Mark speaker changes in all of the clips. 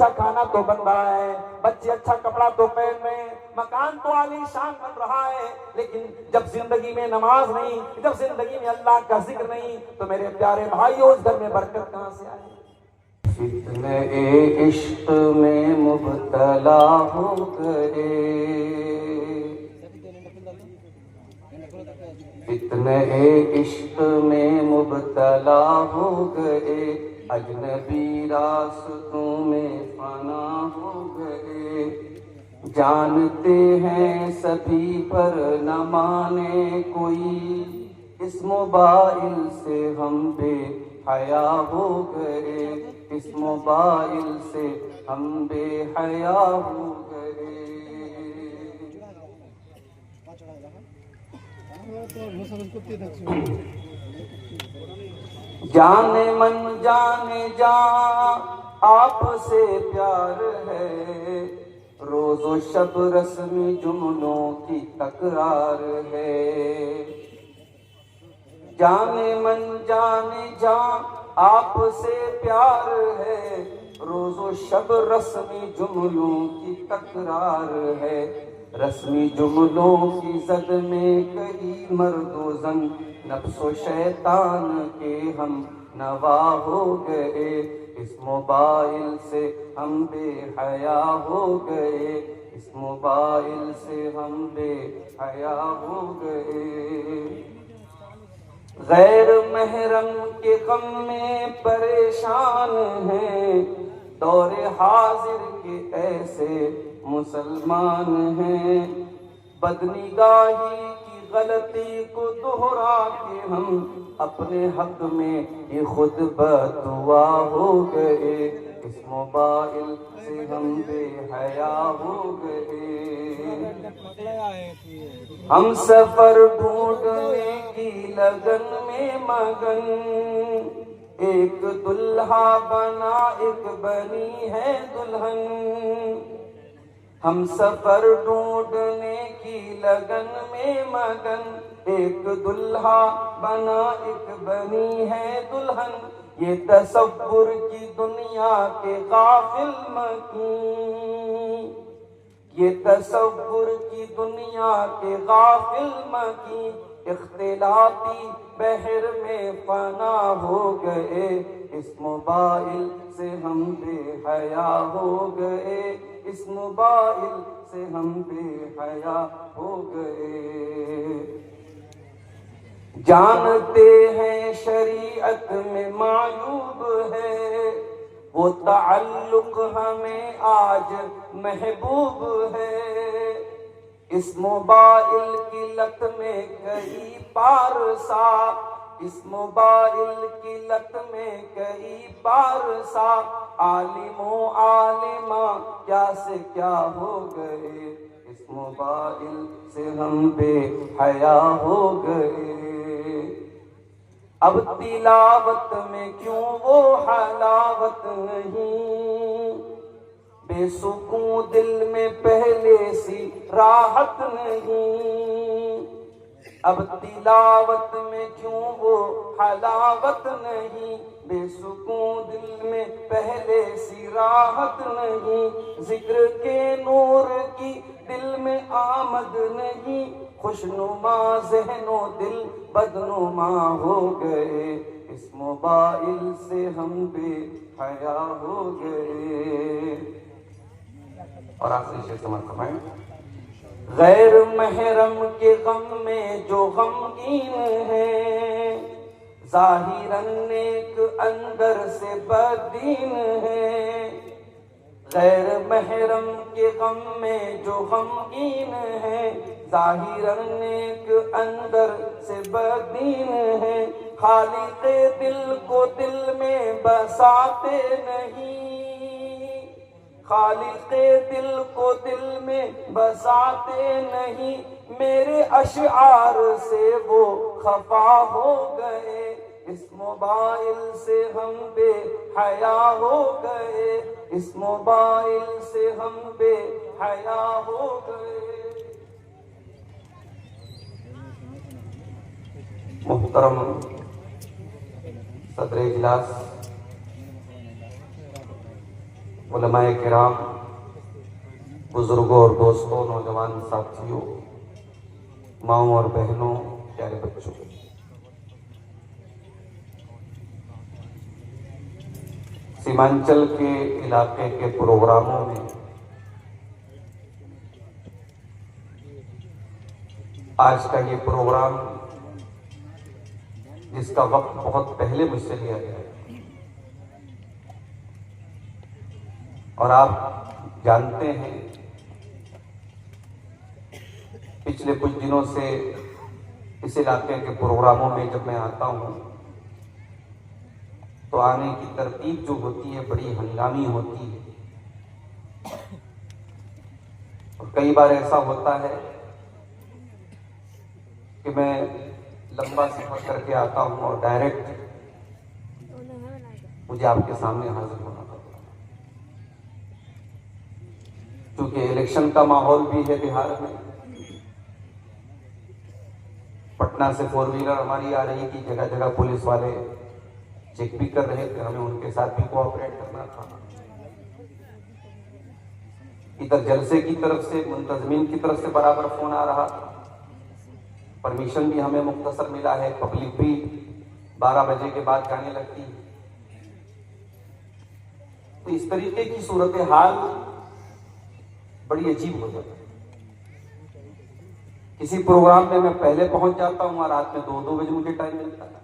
Speaker 1: अच्छा खाना तो बन रहा है, बच्चे अच्छा कपड़ा तो पहन रहे हैं, मकान तो आलीशान बन रहा है, लेकिन जब जिंदगी में नमाज नहीं, जब जिंदगी में अल्लाह का जिक्र नहीं, तो मेरे प्यारे भाइयों उस घर में बरकत कहां से आएगी?
Speaker 2: फितने इश्क में मुब्तला हो गए, फितने इश्क में मुब्तला हो गए, अजनबी रास्तों में फना हो गए। जानते हैं सभी पर न माने कोई, इस मोबाइल से हम बेहया हो गए, इस मोबाइल से हम बेहया हो गए। जाने मन जाने जा आपसे प्यार है, रोज़ो शब रस्मी जुमलों की तकरार है। जाने मन जाने जा आपसे प्यार है, रोज़ो शब रस्मी जुमलों की तकरार है। रस्मी जुमलों की जद में कई मर्दो जन, नफ्सो शैतान के हम नवा हो गए, इस मोबाइल से हम बेहया हो गए, इस मोबाइल से हम बेहया हो गए। गैर महरम के गम में परेशान हैं, दौरे हाजिर के ऐसे मुसलमान हैं। बदनिगाही की गलती को दोहरा के हम अपने हक में ये खुद बददुआ हो गए, इस मोबाइल से हम बेहया हो गए। हम सफर ढूंढने की लगन में मगन, एक दुल्हा बना एक बनी है दुल्हन। हम सफर ढूंढने की लगन में मगन, एक दुल्हा बना एक बनी है दुल्हन। ये तसव्वुर की दुनिया के गाफिल मकीन, ये तसव्वुर की दुनिया के गाफिल मकीन, इख्तिलाती बहर में फना हो गए, इस मोबाइल से हम बेहया हो गए, इस मोबाइल से हम बेहया हो गए। जानते हैं शरीयत में मायूब है, वो ताल्लुक हमें आज महबूब है। इस मोबाइल की लत में कई पारसा, इस मोबाइल की लत में कई पारसा, आलिमो आलिमा क्या से क्या हो गए, इस मोबाइल से हम बेहया हो गए। अब तिलावत में क्यों वो हलावत नहीं, बेसुकून दिल में पहले सी राहत नहीं। अब तिलावत में क्यों वो हलावत नहीं, बेसुकून दिल में पहले सी राहत नहीं। जिक्र के नूर की दिल में आमद नहीं, खुशनुमा ज़हनो दिल बदनुमा हो गए, इस मोबाइल से हम बेहया हो गए। और आखिरी शेर समाप्त फरमाएं। गैर महरम के गम में जो गमगीन है, ज़ाहिरन नेक अंदर से बददीन है। गैर महरम के गम में जो गमगीन है, ज़ाहिरन नेक अंदर से बददीन है। खालिक़े दिल को दिल में बसाते नहीं, खालिक़े दिल को दिल में बसाते नहीं। मेरे अशआर से वो खफा हो गए, इस मोबाइल से हम बेहया हो गए, इस मोबाइल से हम बेहया हो गए। मुहतरम सदर इजलास, उलमाए किराम, बुजुर्गों और दोस्तों, नौजवान साथियों, माओं और बहनों, प्यारे बच्चों, सीमांचल के इलाके के प्रोग्रामों में आज का ये प्रोग्राम, जिसका वक्त बहुत पहले मुझसे लिया गया है, और आप जानते हैं पिछले कुछ दिनों से इस इलाके के प्रोग्रामों में जब मैं आता हूं तो आने की तरतीब जो होती है बड़ी हंगामी होती है। और कई बार ऐसा होता है कि मैं लंबा सफर करके आता हूं और डायरेक्ट मुझे आपके सामने हाजिर होना पड़ता है, क्योंकि इलेक्शन का माहौल भी है बिहार में। पटना से 4 व्हीलर हमारी आ रही थी, जगह जगह पुलिस वाले चेक भी कर रहे थे, हमें उनके साथ भी कोऑपरेट करना था। इधर जलसे की तरफ से, मुंतजमीन की तरफ से बराबर फोन आ रहा था, परमिशन भी हमें मुख्तसर मिला है, पब्लिक भी 12 बजे के बाद जाने लगती है। तो इस तरीके की सूरत हाल बड़ी अजीब हो जाती है। किसी प्रोग्राम में मैं पहले पहुंच जाता हूं और रात में 2-2 बजे मुझे टाइम मिलता है,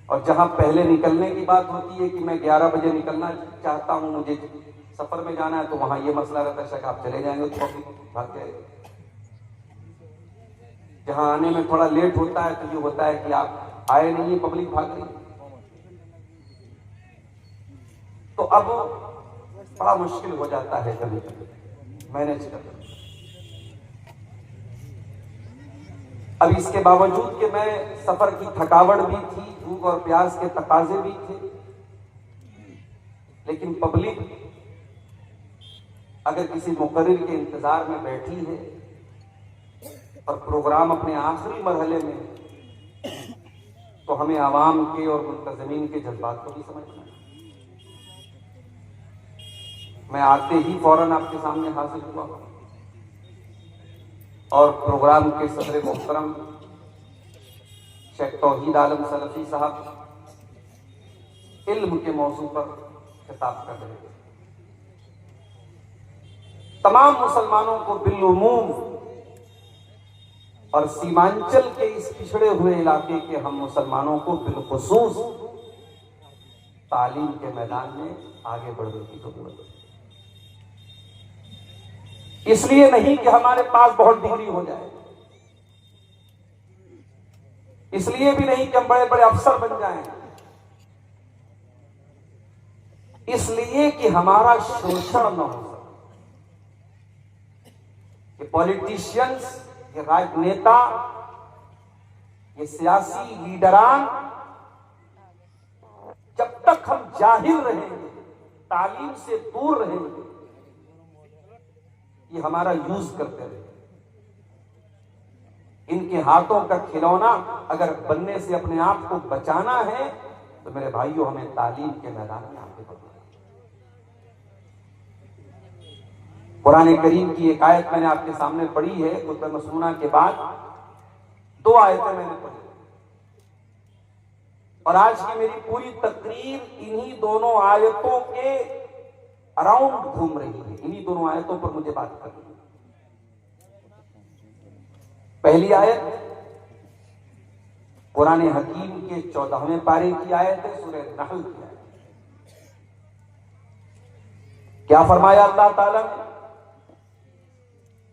Speaker 2: और जहां पहले निकलने की बात होती है कि मैं 11 बजे निकलना चाहता हूं, मुझे सफर में जाना है, तो वहां यह मसला रहता है शायद आप चले जाएंगे तो भाग जाएंगे। जहां आने में थोड़ा लेट होता है तो ये होता है कि आप आए नहीं है, पब्लिक भाग रही है। तो अब बड़ा मुश्किल हो जाता है कभी कभी मैनेज करना। अब इसके बावजूद कि मैं सफर की थकावट भी थी, भूख और प्यास के तकाजे भी थे, लेकिन पब्लिक अगर किसी मुकर्रिर के इंतजार में बैठी है और प्रोग्राम अपने आखिरी मरहले में, तो हमें आवाम के और मुंतजमीन के जज्बात को भी समझना है। मैं आते ही फौरन आपके सामने हाजिर हुआ और प्रोग्राम के सदर मोहतरम शेख तौहीद आलम सलफी साहब इल्म के मौजू पर खिताब कर रहे थे। तमाम मुसलमानों को बिलउमूम और सीमांचल के इस पिछड़े हुए इलाके के हम मुसलमानों को बिलखुसूस तालीम के मैदान में आगे बढ़ने की जरूरत है। इसलिए नहीं कि हमारे पास बहुत डिग्री हो जाए, इसलिए भी नहीं कि हम बड़े बड़े अफसर बन जाएं, इसलिए कि हमारा शोषण न हो सके, कि पॉलिटिशियंस, ये राजनेता, ये सियासी लीडरान जब तक हम जाहिल रहेंगे, तालीम से दूर रहेंगे, ये हमारा यूज करते रहे। इनके हाथों का खिलौना अगर बनने से अपने आप को बचाना है तो मेरे भाइयों हमें तालीम के मैदान में आगे बढ़ना है। कुरान करीम की एक आयत मैंने आपके सामने पढ़ी है, खुतबा मसनूना के बाद 2 आयतें मैंने पढ़ी, और आज की मेरी पूरी तकरीर इन्हीं दोनों आयतों के अराउंड घूम रही है, इन्हीं दोनों आयतों पर मुझे बात करनी है। पहली आयत कुरान हकीम के 14वें पारे की आयत है, सूरह नहल की आयत। क्या फरमाया अल्लाह ताला ने?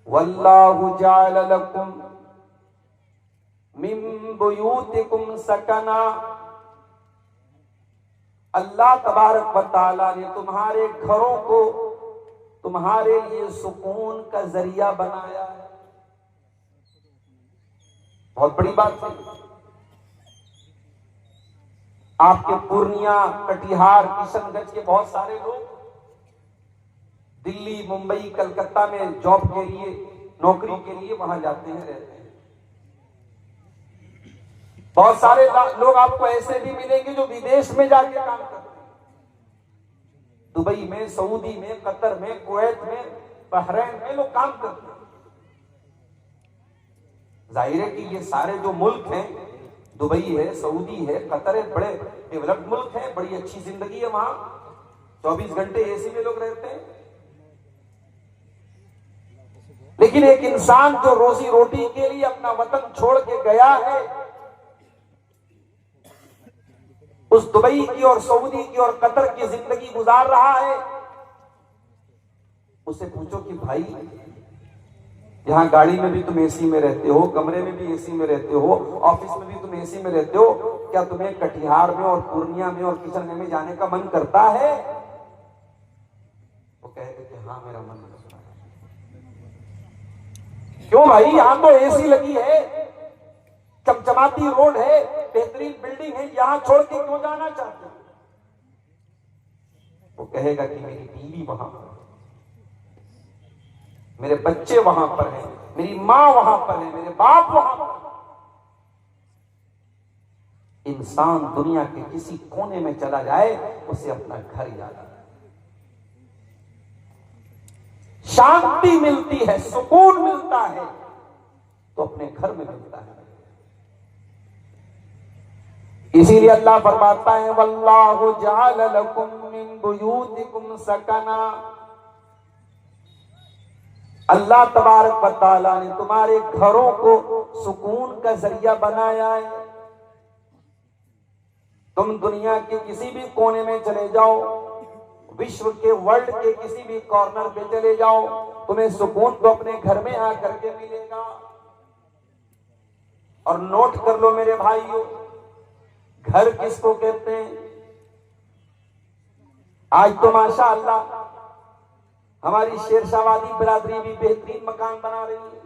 Speaker 2: वल्लाहु जअल लकुम मिन बुयूतिकुम सकना, अल्लाह तबारक व तआला ने तुम्हारे घरों को तुम्हारे लिए सुकून का जरिया बनाया है। बहुत बड़ी बात है। आपके पूर्णिया, कटिहार, किशनगंज के बहुत सारे लोग दिल्ली, मुंबई, कलकत्ता में जॉब के लिए, नौकरी के लिए वहां जाते हैं, रहते हैं। बहुत सारे लोग आपको ऐसे भी मिलेंगे जो विदेश में जाके काम करते हैं।
Speaker 1: दुबई में, सऊदी में, कतर में, कुवैत में, बहरैन में लोग काम करते हैं। जाहिर है कि ये सारे जो मुल्क हैं, दुबई है, सऊदी है, कतर है, बड़े डेवलप्ड मुल्क हैं, बड़ी अच्छी जिंदगी है वहां, 24 घंटे एसी में लोग रहते हैं। लेकिन एक इंसान जो रोजी रोटी के लिए अपना वतन छोड़ के गया है, उस दुबई की और सऊदी की और कतर की जिंदगी गुजार रहा है, उससे पूछो कि भाई यहां गाड़ी में भी तुम एसी में रहते हो, कमरे में भी एसी में रहते हो, ऑफिस में भी तुम एसी में रहते हो, क्या तुम्हें कटिहार में और पूर्णिया में और किशनगंज में जाने का मन करता है? वो कहते कि हाँ मेरा मन करता है। क्यों भाई, यहां तो एसी लगी है, चमचमाती रोड है, बेहतरीन बिल्डिंग है, यहां छोड़ के क्यों जाना चाहते हो? वो कहेगा कि मेरी बीवी वहां पर, मेरे बच्चे वहां पर हैं, मेरी मां वहां पर है, मेरे बाप वहां पर। इंसान दुनिया के किसी कोने में चला जाए, उसे अपना घर याद आता है, शांति मिलती है, सुकून मिलता है तो अपने घर में मिलता है। इसीलिए अल्लाह फरमाता है वल्लाहु जअल लकुम मिन बुयूतिकुम सकना, अल्लाह तबारक व तआला ने तुम्हारे घरों को सुकून का जरिया बनाया है। तुम दुनिया के किसी भी कोने में चले जाओ, विश्व के वर्ल्ड के किसी भी कॉर्नर पे चले जाओ, तुम्हें सुकून तो अपने घर में आकर के मिलेगा। और नोट कर लो मेरे भाइयों, घर किसको कहते हैं? आज तो माशाअल्लाह हमारी शेरशाहवादी बिरादरी भी बेहतरीन मकान बना रही है।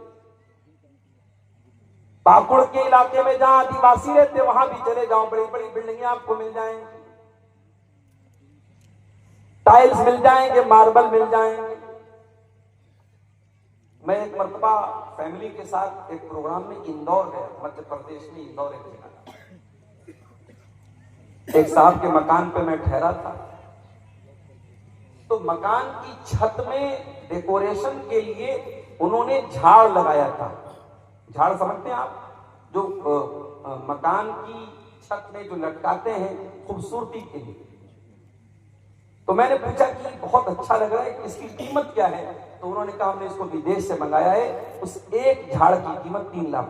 Speaker 1: पाकुड़ के इलाके में जहां आदिवासी रहते वहां भी चले जाओ, बड़ी बड़ी बिल्डिंगें आपको मिल जाएंगी, टाइल्स मिल जाएंगे, मार्बल मिल जाएंगे। मैं एक मरतबा फैमिली के साथ एक प्रोग्राम में इंदौर गया, मध्य प्रदेश में इंदौर एक जगह, एक साहब के मकान पे मैं ठहरा था। तो मकान की छत में डेकोरेशन के लिए उन्होंने झाड़ लगाया था। झाड़ समझते हैं आप, जो मकान की छत में जो लटकाते हैं खूबसूरती के लिए। तो मैंने पूछा कि बहुत अच्छा लग रहा है, इसकी कीमत क्या है? तो उन्होंने कहा हमने इसको विदेश से मंगाया है, उस एक झाड़ की कीमत 3 लाख।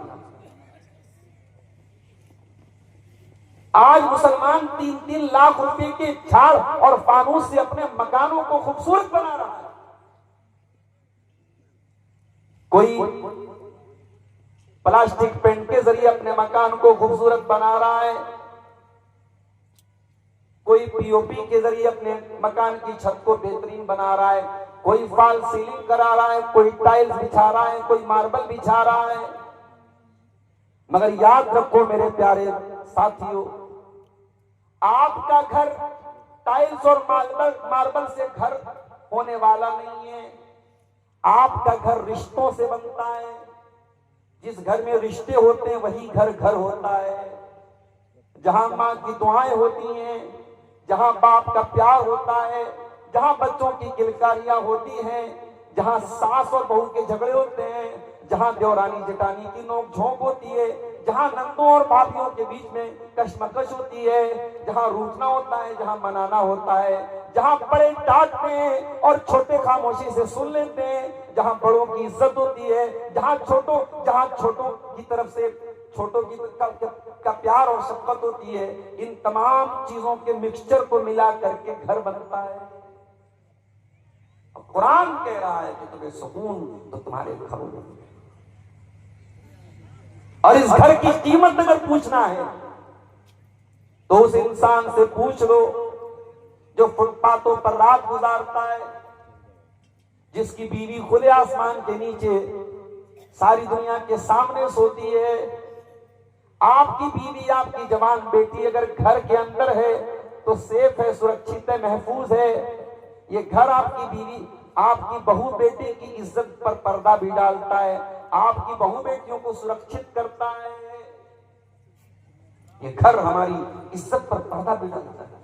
Speaker 1: आज मुसलमान 3-3 लाख रुपए के झाड़ और फानूस से अपने मकानों को खूबसूरत बना रहा है। कोई प्लास्टिक पेंट के जरिए अपने मकान को खूबसूरत बना रहा है, कोई पीओपी के जरिए अपने मकान की छत को बेहतरीन बना रहा है, कोई फॉल सीलिंग करा रहा है, कोई टाइल्स बिछा रहा है, कोई मार्बल बिछा रहा है। मगर याद रखो मेरे प्यारे साथियों, आपका घर टाइल्स और मार्बल से घर होने वाला नहीं है। आपका घर रिश्तों से बनता है। जिस घर में रिश्ते होते हैं वही घर घर होता है। जहां मां की दुआएं होती हैं, जहां बाप का प्यार होता है, जहां बच्चों की किलकारियां होती हैं, जहां सास और बहू के झगड़े होते हैं, जहां देवरानी जेठानी की नोक-झोंक होती है, जहां नंदों और भाभियों के बीच में कशमकश होती है, जहां रूठना होता है, जहां मनाना होता है, जहां बड़े डांटते हैं और छोटे खामोशी से सुन लेते हैं, जहां बड़ों की इज्जत होती है, जहां छोटों की तरफ से छोटों की का प्यार और शफकत होती है, इन तमाम चीजों के मिक्सचर को मिला करके घर बनता है। कुरान कह रहा है कि तुम्हें सुकून तो तुम्हारे घरों में। और इस घर की कीमत अगर पूछना है तो उस इंसान से पूछ लो जो फुटपाथों पर रात गुजारता है, जिसकी बीवी खुले आसमान के नीचे सारी दुनिया के सामने सोती है। आपकी बीवी, आपकी जवान बेटी अगर घर के अंदर है तो सेफ है, सुरक्षित है, महफूज है। ये घर आपकी बीवी, आपकी बहू बेटी की इज्जत पर पर्दा भी डालता है, आपकी बहू बेटियों को सुरक्षित करता है। ये घर हमारी इज्जत पर पर्दा भी डालता है।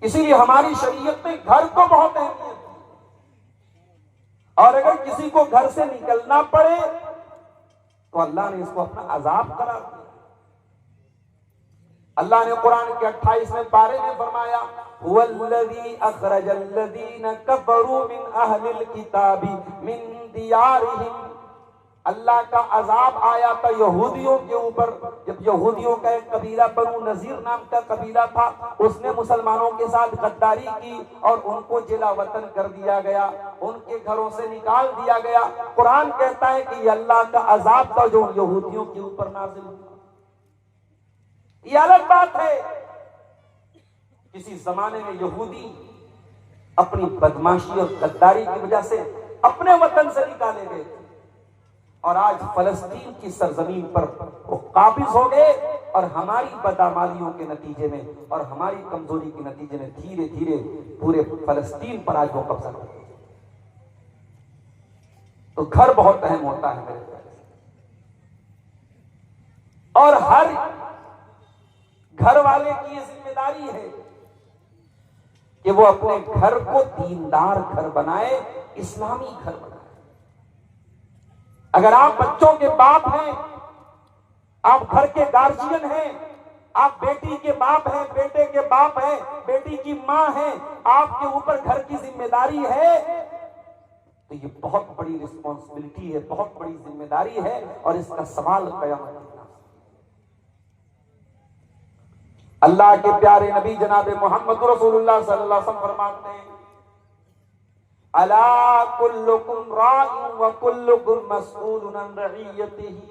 Speaker 1: इसीलिए हमारी शरीयत में घर को बहुत अहमियत है। और अगर किसी को घर से निकलना पड़े तो अल्लाह ने इसको अपना अजाब करार दिया। अल्लाह ने कुरान के 28वें पारे में फरमाया, हुवल्लज़ी अखरजल्लज़ीना कफरू मिन अहलिल किताबी मिन दियारिहिम। अल्लाह का अजाब आया था यहूदियों के ऊपर, जब यहूदियों का एक कबीला बनु नजीर नाम का कबीला था, उसने मुसलमानों के साथ गद्दारी की और उनको जिला वतन कर दिया गया, उनके घरों से निकाल दिया गया। कुरान कहता है कि अल्लाह का अजाब था जो यहूदियों के ऊपर नाजिल हुआ। ये अलग बात है, किसी जमाने में यहूदी अपनी बदमाशी और गद्दारी की वजह से अपने वतन से निकाले गए थे और आज फलस्तीन की सरजमीन पर वो काबिज हो गए और हमारी बदआमालियों के नतीजे में और हमारी कमजोरी के नतीजे में धीरे धीरे पूरे फलस्तीन पर आज वो कब्जा कर रहे हैं। तो घर बहुत अहम होता है मेरे प्यारे, और हर घर वाले की ये जिम्मेदारी है कि वो अपने घर को दीनदार घर बनाए, इस्लामी घर बनाए। अगर आप बच्चों के बाप हैं, आप घर के गार्जियन हैं, आप बेटी के बाप हैं, बेटे के बाप हैं, बेटी की मां हैं, आपके ऊपर घर की जिम्मेदारी है, तो ये बहुत बड़ी रिस्पॉन्सिबिलिटी है, बहुत बड़ी जिम्मेदारी है और इसका सवाल कयामत के दिन। अल्लाह के प्यारे नबी जनाब मोहम्मद रसूलुल्लाह सल्लल्लाहु अलैहि वसल्लम फरमाते हैं, अला कुल्लुकुम राइन व कुल्लुकुम मसऊलुन अन रइयतिही।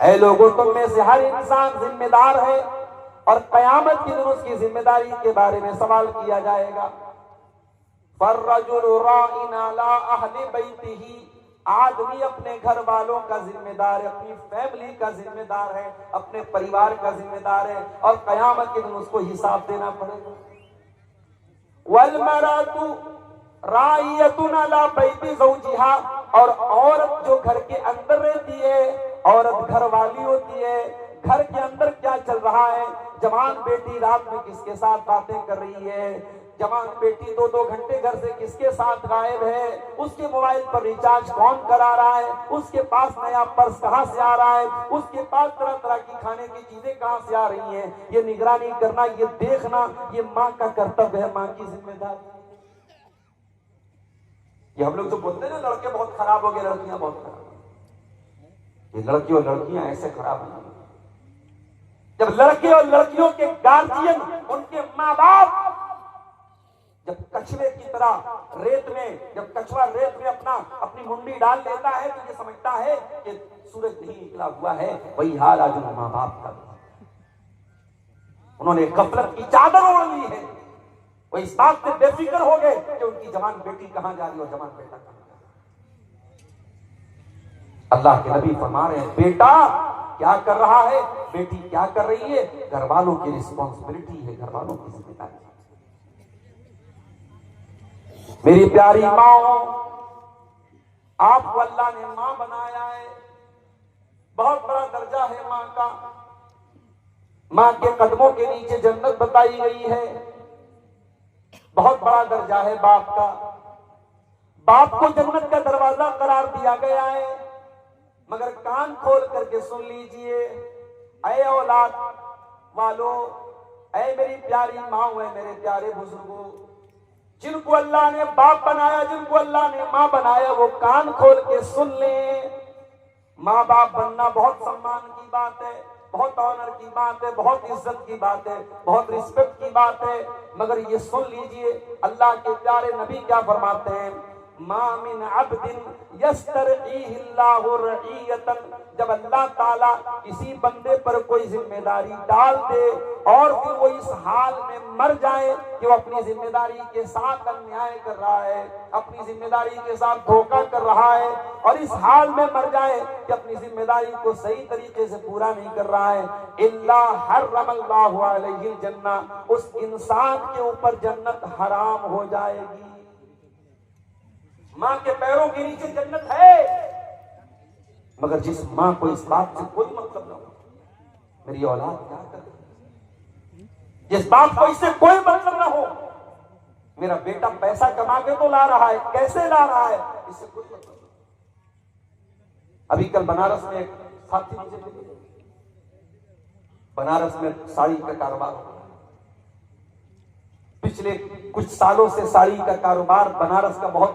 Speaker 1: ऐ लोगों, तुम में से हर इंसान जिम्मेदार है और कयामत के दिन उसकी जिम्मेदारी के बारे में सवाल किया जाएगा। फर्रजुलु राइन अला अहली बैतिही। आदमी अपने घर वालों का जिम्मेदार है, अपनी फैमिली का जिम्मेदार है, अपने परिवार का जिम्मेदार है और कयामत के दिन उसको हिसाब देना पड़ेगा। वल्मरातु राइयतुन अला बैति ज़ौजिहा। और औरत जो घर के अंदर रहती है, औरत घर वाली होती है, घर के अंदर क्या चल रहा है, जवान बेटी रात में किसके साथ बातें कर रही है, जवान बेटी 2-2 घंटे घर से किसके साथ गायब है, उसके मोबाइल पर रिचार्ज कौन करा रहा है, उसके पास नया पर्स कहां से आ रहा है, उसके पास तरह तरह की खाने की चीजें कहां से आ रही हैं, ये निगरानी करना, ये देखना, ये माँ का कर्तव्य है, माँ की जिम्मेदारी। ये हम लोग जो बोलते हैं ना, लड़के बहुत खराब हो गए, लड़कियां बहुत खराब, ये लड़की और लड़कियां ऐसे खराब नहीं। जब लड़के और लड़कियों के गार्जियन, उनके माँ बाप जब कछुए की तरह रेत में, जब कछुआ रेत में अपनी मुंडी डाल लेता है तो ये समझता है कि सूरज नहीं निकला हुआ है, वही हाल आज उन माँ बाप का। उन्होंने गफलत की चादर ओढ़ ली है, वो इस बात से बेफिक्र हो गए कि उनकी जवान बेटी कहां जा रही है और जवान बेटा कहां जा रहा है। अल्लाह के नबी फरमा रहे हैं, बेटा क्या कर रहा है, बेटी क्या कर रही है, घर वालों की रिस्पॉन्सिबिलिटी है, घर वालों की जिम्मेदारी। मेरी प्यारी माँ, आपको अल्लाह ने मां बनाया है, बहुत बड़ा दर्जा है मां का। मां के कदमों के नीचे जन्नत बताई गई है, बहुत बड़ा दर्जा है बाप का। बाप को जन्नत का दरवाजा करार दिया गया है, मगर कान खोल करके सुन लीजिए, ऐ औलाद वालों, ऐ मेरी प्यारी माँ, ऐ मेरे प्यारे बुजुर्गों, जिनको अल्लाह ने बाप बनाया, जिनको अल्लाह ने माँ बनाया, वो कान खोल के सुन लें। माँ बाप बनना बहुत सम्मान की बात है, बहुत ऑनर की बात है, बहुत इज्जत की बात है, बहुत रिस्पेक्ट की बात है, मगर ये सुन लीजिए, अल्लाह के प्यारे नबी क्या फरमाते हैं, मा मिन अब्दिन यस्तरईहिल्लाहु रईयतन। जब अल्लाह ताला किसी बंदे पर कोई जिम्मेदारी डाल दे और फिर वो इस हाल में मर जाए कि वो अपनी जिम्मेदारी के साथ अन्याय कर रहा है, अपनी जिम्मेदारी के साथ धोखा कर रहा है, और इस हाल में मर जाए कि अपनी जिम्मेदारी को सही तरीके से पूरा नहीं कर रहा है, इल्ला हर्रमल्लाहु अलैहिल जन्ना, उस इंसान के ऊपर जन्नत हराम हो जाएगी। मां के पैरों के नीचे जन्नत है, मगर जिस मां को इस बात से कोई मतलब ना हो, मेरी औलाद क्या कर रही है, जिस बाप को इससे कोई मतलब ना हो, मेरा बेटा पैसा कमा के तो ला रहा है, कैसे ला रहा है इससे कोई मतलब नहीं। अभी कल बनारस में एक साथी मुझे मिले, बनारस में साड़ी का कारोबार हो रहा है। पिछले कुछ सालों से साड़ी का कारोबार बनारस का बहुत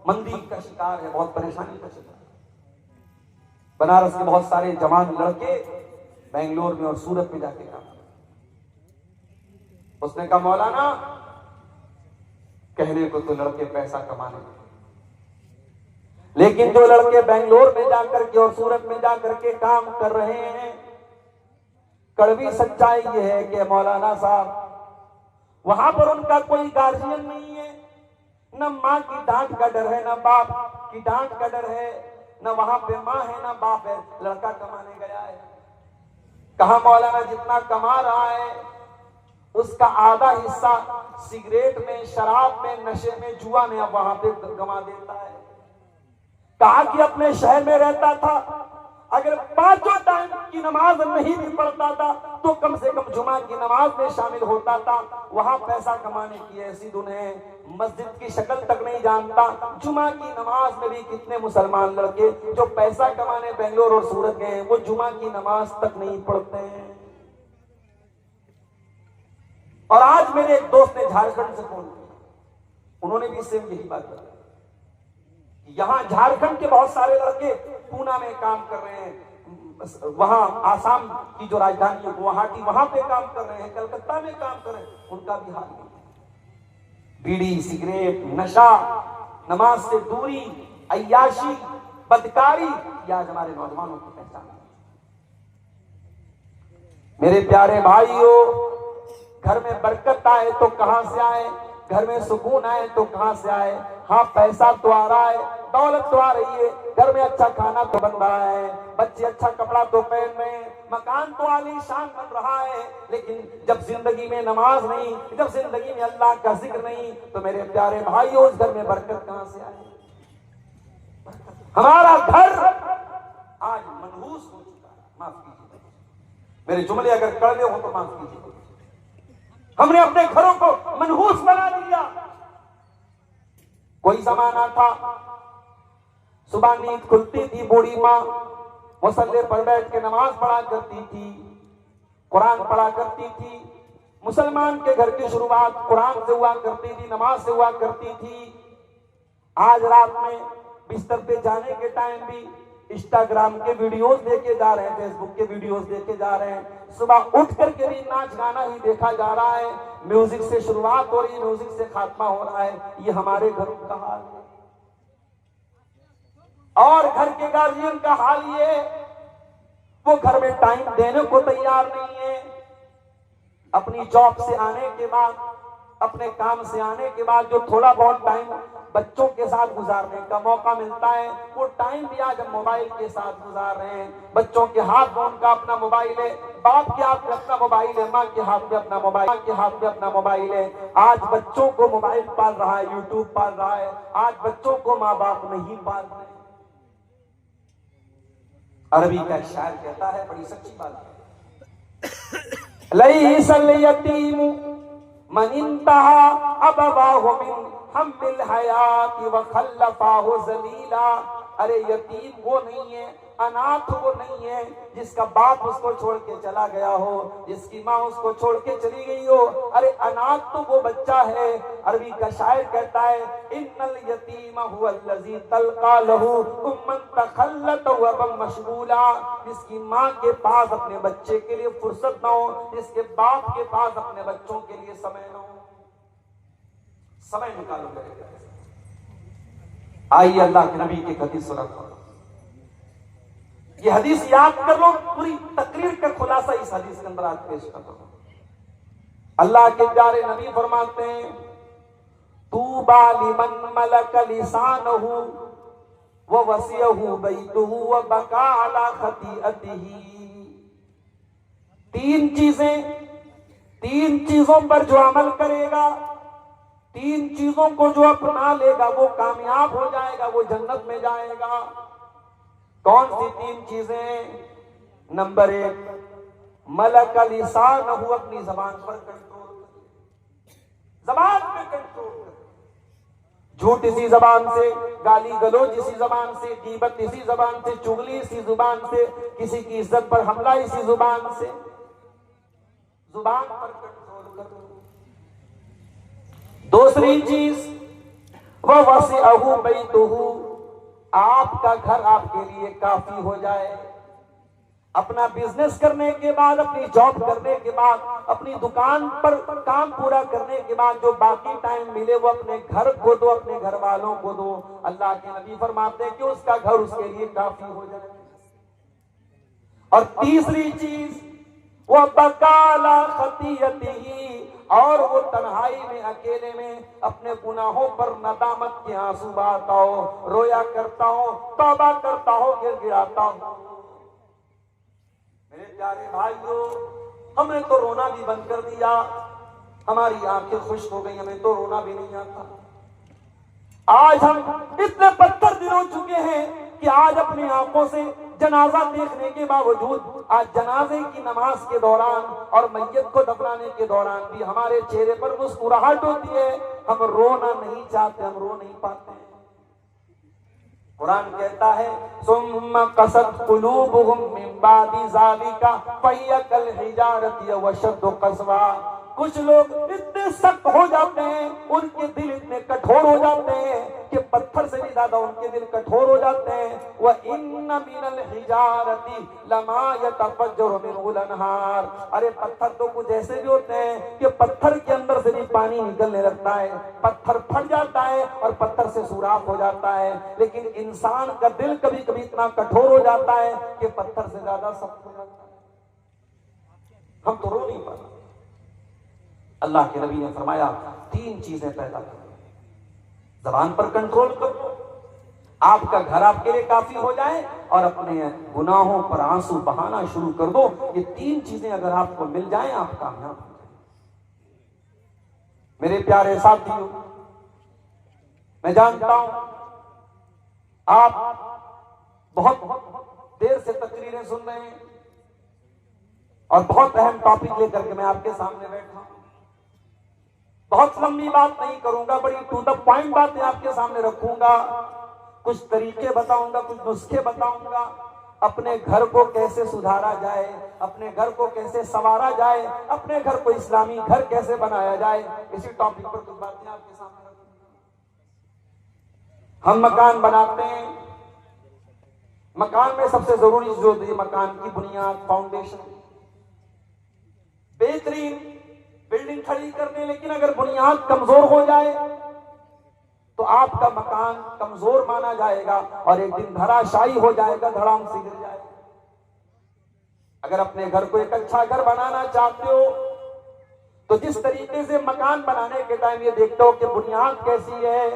Speaker 1: मंदी का शिकार है, बहुत परेशानी का शिकार है। बनारस के बहुत सारे जवान लड़के बेंगलोर में और सूरत में जाके काम करते। उसने कहा मौलाना, कहने को तो लड़के पैसा कमाने, लेकिन जो लड़के बेंगलोर में जाकर के और सूरत में जाकर के काम कर रहे हैं, कड़वी सच्चाई ये है कि मौलाना साहब वहां पर उनका कोई गार्जियन नहीं है, न माँ की डांट का डर है, न बाप की डांट का डर है, न वहां पे माँ है न बाप है, लड़का कमाने गया है। कहा मौलाना जितना कमा रहा है उसका आधा हिस्सा सिगरेट में, शराब में, नशे में, जुआ में अब वहां पे गंवा देता है। कहा कि अपने शहर में रहता था, अगर 5 टाइम की नमाज नहीं भी पढ़ता था तो कम से कम जुमा की नमाज में शामिल होता था। वहां पैसा कमाने की ऐसी धुन है, मस्जिद की शक्ल तक नहीं जानता। जुमा की नमाज में भी कितने मुसलमान लड़के जो पैसा कमाने बेंगलोर और सूरत गए, वो जुमा की नमाज तक नहीं पढ़ते हैं। और आज मेरे एक दोस्त ने झारखंड से फोन किया, उन्होंने भी सेम यही बात बताई। यहां झारखंड के बहुत सारे लड़के पूना में काम कर रहे हैं, वहां आसाम की जो राजधानी है गुवाहाटी, वहां पे काम कर रहे हैं, कलकत्ता में काम कर रहे हैं, उनका भी हाल नहीं है। बीड़ी, सिगरेट, नशा, नमाज से दूरी, अय्याशी, बदकारी, यह आज हमारे नौजवानों की पहचान है। मेरे प्यारे भाइयों, घर में बरकत आए तो कहां से आए, घर में सुकून आए तो कहां से आए। हाँ, पैसा तो आ रहा है, दौलत तो आ रही है, घर में अच्छा खाना तो बन रहा है, बच्चे अच्छा कपड़ा तो पहन रहे हैं, मकान तो आलीशान बन रहा है, लेकिन जब जिंदगी में नमाज नहीं, जब जिंदगी में अल्लाह का जिक्र नहीं, तो मेरे प्यारे भाइयों उस घर में बरकत कहां से आए। हमारा घर आज मनहूस हो चुका है, माफ कीजिए मेरे जुमले अगर कड़वे हो तो माफ कीजिए। हमने अपने घरों को मनहूस बना दिया। कोई जमाना था, सुबह नींद खुलती थी, बूढ़ी माँ मुसल्ले पर बैठ के नमाज पढ़ा करती थी, कुरान पढ़ा करती थी। मुसलमान के घर की शुरुआत कुरान से हुआ करती थी, नमाज से हुआ करती थी। आज रात में बिस्तर पे जाने के टाइम भी इंस्टाग्राम के वीडियोस देखे जा रहे हैं, फेसबुक के वीडियोस देखे जा रहे हैं, सुबह उठ करके भी नाच गाना ही देखा जा रहा है। म्यूजिक से शुरुआत हो रही है, म्यूजिक से खात्मा हो रहा है। ये हमारे घरों का हाल है। और घर के गार्जियन का हाल ये, वो घर में टाइम देने को तैयार नहीं है। अपनी जॉब से आने के बाद, अपने काम से आने के बाद जो थोड़ा बहुत टाइम बच्चों के साथ गुजारने का मौका मिलता है, वो टाइम भी आज हम मोबाइल के साथ गुजार रहे हैं। बच्चों के हाथ में उनका अपना मोबाइल है, बाप के हाथ में अपना मोबाइल है, माँ के हाथ में अपना मोबाइल, माँ के हाथ में अपना मोबाइल है। आज बच्चों को मोबाइल पाल रहा है, यूट्यूब पाल रहा है। आज बच्चों को माँ बाप नहीं पाल रहे। अरबी का शायर कहता है, बड़ी सच्ची बात है, लईसल यतीमु मन इंतहा अबवाहु मिन हम्मिल हयाती व खल्लफाहु जलीला। अरे यतीम वो नहीं है, अनाथ वो नहीं है जिसका बाप उसको छोड़ के चला गया हो, जिसकी माँ उसको छोड़ के चली गई हो। अरे अनाथ तो वो बच्चा है। अरबी का शायर कहता है, इन्नल यतीम हुवा अल्लज़ी तल्का लहू उम्मन तखल्लत व बम मशगूला। जिसकी माँ के पास अपने बच्चे के लिए फुर्सत ना हो, जिसके बाप के पास अपने बच्चों के लिए समय ना हो। समय निकालो मेरे घर से। आइए अल्लाह के नबी की हदीस सुना। ये हदीस याद कर लो, पूरी तकरीर का खुलासा इस हदीस के अंदर आज पेश कर दो। अल्लाह के प्यारे नबी फरमाते हैं, तूबा लिमन मलक लिसानहु व वसियहु बैतुहु व बका अला खतीअतिही। तीन चीजों पर जो अमल करेगा, तीन चीजों को जो अपना लेगा, वो कामयाब हो जाएगा, वो जन्नत में जाएगा। कौन सी तीन चीजें? नंबर 1, मलक लिसान हूं, अपनी जबान पर कंट्रोल कर, जबान पे कंट्रोल कर। झूठ इसी जबान से, गाली गलोच इसी जबान से, गीबत इसी जबान से, चुगली इसी जुबान से, किसी की इज्जत पर हमला इसी जुबान से। जुबान पर कंट्रोल करो। दूसरी चीज, वह वसिअहु बैतुहु, आपका घर आपके लिए काफी हो जाए। अपना बिजनेस करने के बाद, अपनी जॉब करने के बाद, अपनी दुकान पर काम पूरा करने के बाद जो बाकी टाइम मिले वो अपने घर को दो, अपने घर वालों को दो। अल्लाह के नबी फरमाते हैं कि उसका घर उसके लिए काफी हो जाए। और तीसरी चीज, वह बकाला खतियतिही, और वो तन्हाई में अकेले में अपने गुनाहों पर नदामत के आंसू बहाता हो, रोया करता हो, तौबा करता हो, गिड़गिड़ाता हो। मेरे प्यारे भाइयों, हमने तो रोना भी बंद कर दिया, हमारी आंखें खुश्क हो गई, हमें तो रोना भी नहीं आता। आज हम इतने पत्थर दिल हो चुके हैं कि आज अपनी आंखों से जनाजा देखने के बावजूद, आज जनाजे की नमाज के दौरान और मैयत को दफनाने के दौरान भी हमारे चेहरे पर मुस्कुराहट होती है। हम रोना नहीं चाहते, हम रो नहीं पाते। कुरान कहता है, सुम्मा कसत कुलूबुहुम मिन बादी ज़ालिका फहिय कल हिजारति व अशद्दु क़स्वा। कुछ लोग इतने सख्त हो जाते हैं, उनके दिल इतने कठोर हो जाते हैं कि पत्थर से भी ज्यादा उनके दिल कठोर हो जाते हैं। वह इन्न मिनल हिजारती लमा यतफज्जरु मिनहुल अनहार। अरे पत्थर तो कुछ ऐसे भी होते हैं कि पत्थर के अंदर से भी पानी निकलने लगता है, पत्थर फट जाता है और पत्थर से सुराख हो जाता है। लेकिन इंसान का दिल कभी कभी इतना कठोर हो जाता है कि पत्थर से ज्यादा सख्त हो जाता है। हम तो रो नहीं पाते। अल्लाह के नबी ने फरमाया, तीन चीजें पैदा करो, जबान पर कंट्रोल करो, आपका घर आपके लिए काफी हो जाए, और अपने गुनाहों पर आंसू बहाना शुरू कर दो। ये तीन चीजें अगर आपको मिल जाएं, आप कामयाब हो जाए। मेरे प्यारे साथियों, मैं जानता हूं आप बहुत देर से तकरीरें सुन रहे हैं और बहुत अहम टॉपिक लेकर के मैं आपके सामने बैठा हूं। बहुत लंबी बात नहीं करूंगा, बड़ी टू द पॉइंट बातें आपके सामने रखूंगा। कुछ तरीके बताऊंगा, कुछ नुस्खे बताऊंगा, अपने घर को कैसे सुधारा जाए, अपने घर को कैसे संवारा जाए, अपने घर को इस्लामी घर कैसे बनाया जाए। इसी टॉपिक पर कुछ बातें आपके सामने रखूंगा। हम मकान बनाते हैं, मकान में सबसे जरूरी जो होती है मकान की बुनियाद, फाउंडेशन। बेहतरीन बिल्डिंग खड़ी करने, लेकिन अगर बुनियाद कमजोर हो जाए तो आपका मकान कमजोर माना जाएगा और एक दिन धराशायी हो जाएगा, धड़ाम से गिर जाएगा। अगर अपने घर को एक अच्छा घर बनाना चाहते हो तो जिस तरीके से मकान बनाने के टाइम ये देखते हो कि बुनियाद कैसी है,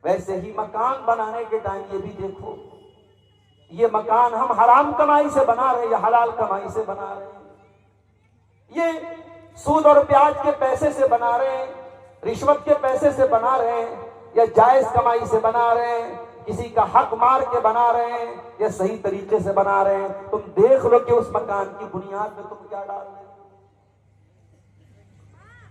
Speaker 1: वैसे ही मकान बनाने के टाइम ये भी देखो ये मकान हम हराम कमाई से बना रहे हैं या हलाल कमाई से बना रहे हैं, ये सूद और ब्याज के पैसे से बना रहे हैं, रिश्वत के पैसे से बना रहे हैं, या जायज कमाई से बना रहे हैं, किसी का हक मार के बना रहे हैं, या सही तरीके से बना रहे हैं। तुम देख लो कि उस मकान की बुनियाद में तुम क्या डाल रहे हो।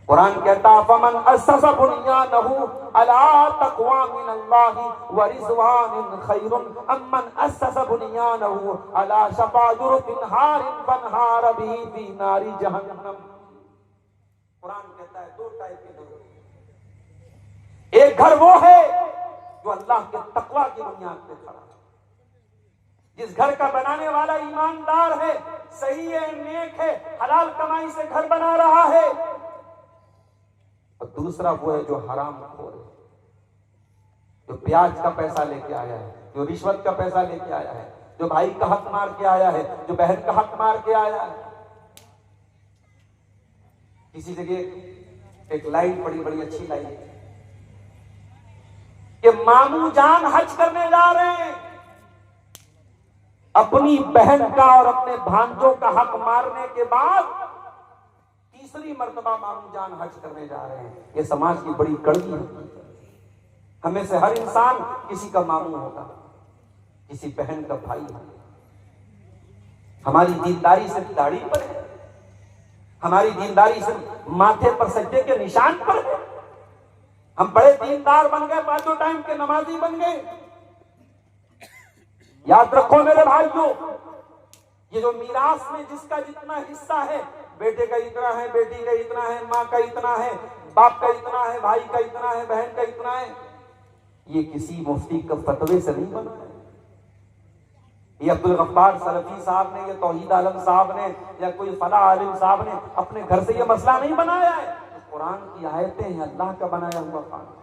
Speaker 1: कुरान कहता है, फमन अस्ससा बुनियानहु अला तक़वा मिनल्लाहि व रिज़वानिन खैरुन अम्मन अस्ससा बुनियानहु अला शफ़ा जुरुफिन हारिन फनहार बिही फी नारी जहन्नम। कुरान कहता है दो टाइप के घर, एक घर वो है जो अल्लाह के तकवा की बुनियाद पे खड़ा है, जिस घर का बनाने वाला ईमानदार है, सही है, नेक है, हलाल कमाई से घर बना रहा है। और दूसरा वो है जो हराम खोर है, जो ब्याज का पैसा लेके आया है, जो रिश्वत का पैसा लेके आया है, जो भाई का हक मार के आया है, जो बहन का हक मार के आया है। किसी जगह एक लाइन पड़ी, बड़ी अच्छी लाइन कि मामू जान हज करने जा रहे हैं, अपनी बहन का और अपने भांजों का हक मारने के बाद तीसरी मर्तबा मामू जान हज करने जा रहे हैं। ये समाज की बड़ी कड़वी है। हमें से हर इंसान किसी का मामू होगा, किसी बहन का भाई है। हमारी दीनदारी सिर्फ दाढ़ी पर है, हमारी दीनदारी सिर्फ माथे पर सज्जे के निशान पर है। हम बड़े दीनदार बन गए, पांचों टाइम के नमाजी बन गए। याद रखो मेरे भाइयों, ये जो मीरास में जिसका जितना हिस्सा है, बेटे का इतना है, बेटी का इतना है, माँ का इतना है, बाप का इतना है, भाई का इतना है, बहन का इतना है, ये किसी मुफ्ती के फतवे से नहीं बना है। ये अब्दुल गफ्फार सलफी साहब ने, ये तौहीद आलम साहब ने, या कोई फला आलिम साहब ने अपने घर से ये मसला नहीं बनाया है। तो कुरान की आयतें हैं, अल्लाह का बनाया हुआ कानून।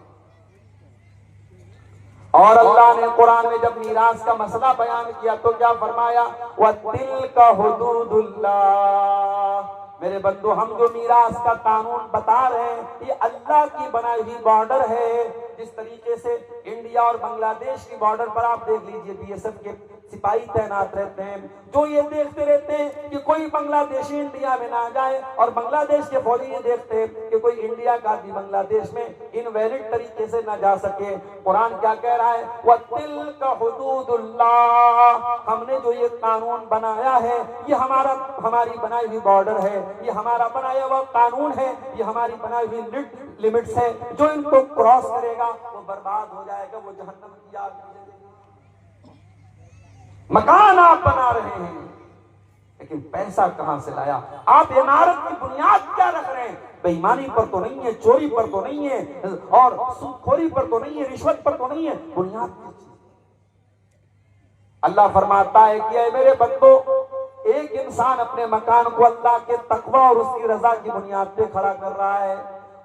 Speaker 1: और अल्लाह ने कुरान में जब मीरास का मसला बयान किया तो क्या फरमाया? वतिल्का हुदूदुल्लाह। मेरे बंदो, हम जो मीरास का कानून बता रहे हैं, ये अल्लाह की बनाई हुई बॉर्डर है। जिस तरीके से इंडिया और बांग्लादेश की बॉर्डर पर आप देख लीजिए, बीएसएफ के सिपाही तैनात रहते हैं, जो ये देखते रहते हैं कि कोई बांग्लादेशी इंडिया में ना आ जाए, और बांग्लादेश के फौजी ये देखते हैं कि कोई इंडिया का भी बांग्लादेश में इनवैलिड तरीके से ना जा सके। कुरान क्या कह रहा है? वतिल्का हुदूदुल्लाह। हमने जो ये कानून बनाया है, ये हमारी बनाई हुई बॉर्डर है, ये हमारा बनाया हुआ कानून है, ये हमारी बनाई हुई लिमिट्स है। जो इनको क्रॉस करेगा वो बर्बाद हो जाएगा, वो जहन्नम की आग में जलेगा। मकान आप बना रहे हैं, लेकिन पैसा कहां से लाया? आप इमारत की बुनियाद क्या रख रहे हैं? बेईमानी पर तो नहीं है, चोरी पर तो नहीं है, और सूदखोरी पर तो नहीं है, रिश्वत पर तो नहीं है। बुनियाद क्या चीज? अल्लाह फरमाता है कि ऐ मेरे बंदो, एक इंसान अपने मकान को अल्लाह के तकवा और उसकी रजा की बुनियाद पे खड़ा कर रहा है,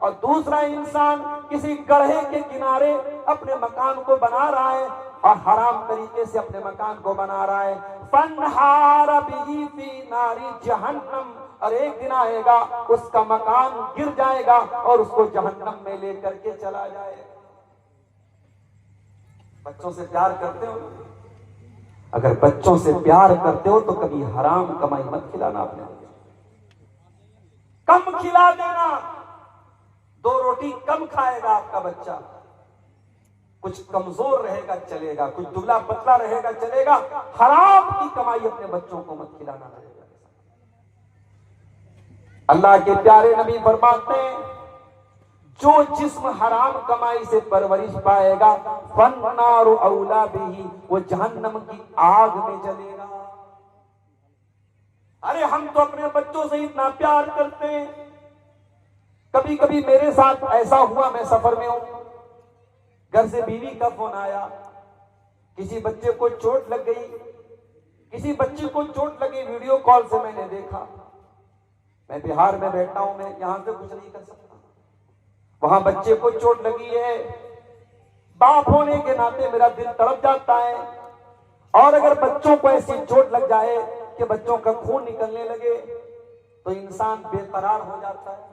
Speaker 1: और दूसरा इंसान किसी गड्ढे के किनारे अपने मकान को बना रहा है और हराम तरीके से अपने मकान को बना रहा है। फन्हार बिही फी नारी जहन्नम। और एक दिन आएगा, उसका मकान गिर जाएगा और उसको जहन्नम में लेकर के चला जाएगा। बच्चों से प्यार करते हो? अगर बच्चों से प्यार करते हो तो कभी हराम कमाई मत खिलाना, अपने कम खिला देना। 2 रोटी कम खाएगा आपका बच्चा, कुछ कमजोर रहेगा चलेगा, कुछ दुबला पतला रहेगा चलेगा। हराम की कमाई अपने बच्चों को मत खिलाना रहेगा। अल्लाह के प्यारे नबी फरमाते हैं, जो जिस्म हराम कमाई से परवरिश पाएगा, फन्नारु औला बिही, वो जहन्नम की आग में जलेगा। अरे हम तो अपने बच्चों से इतना प्यार करते हैं। कभी कभी मेरे साथ ऐसा हुआ, मैं सफर में हूं, घर से बीवी का फोन आया, किसी बच्चे को चोट लग गई, किसी बच्चे को चोट लगी, वीडियो कॉल से मैंने देखा। मैं बिहार में बैठा हूं, मैं यहां से कुछ नहीं कर सकता। वहां बच्चे को चोट लगी है, बाप होने के नाते मेरा दिल तड़प जाता है। और अगर बच्चों को ऐसी चोट लग जाए कि बच्चों का खून निकलने लगे तो इंसान बेकरार हो जाता है।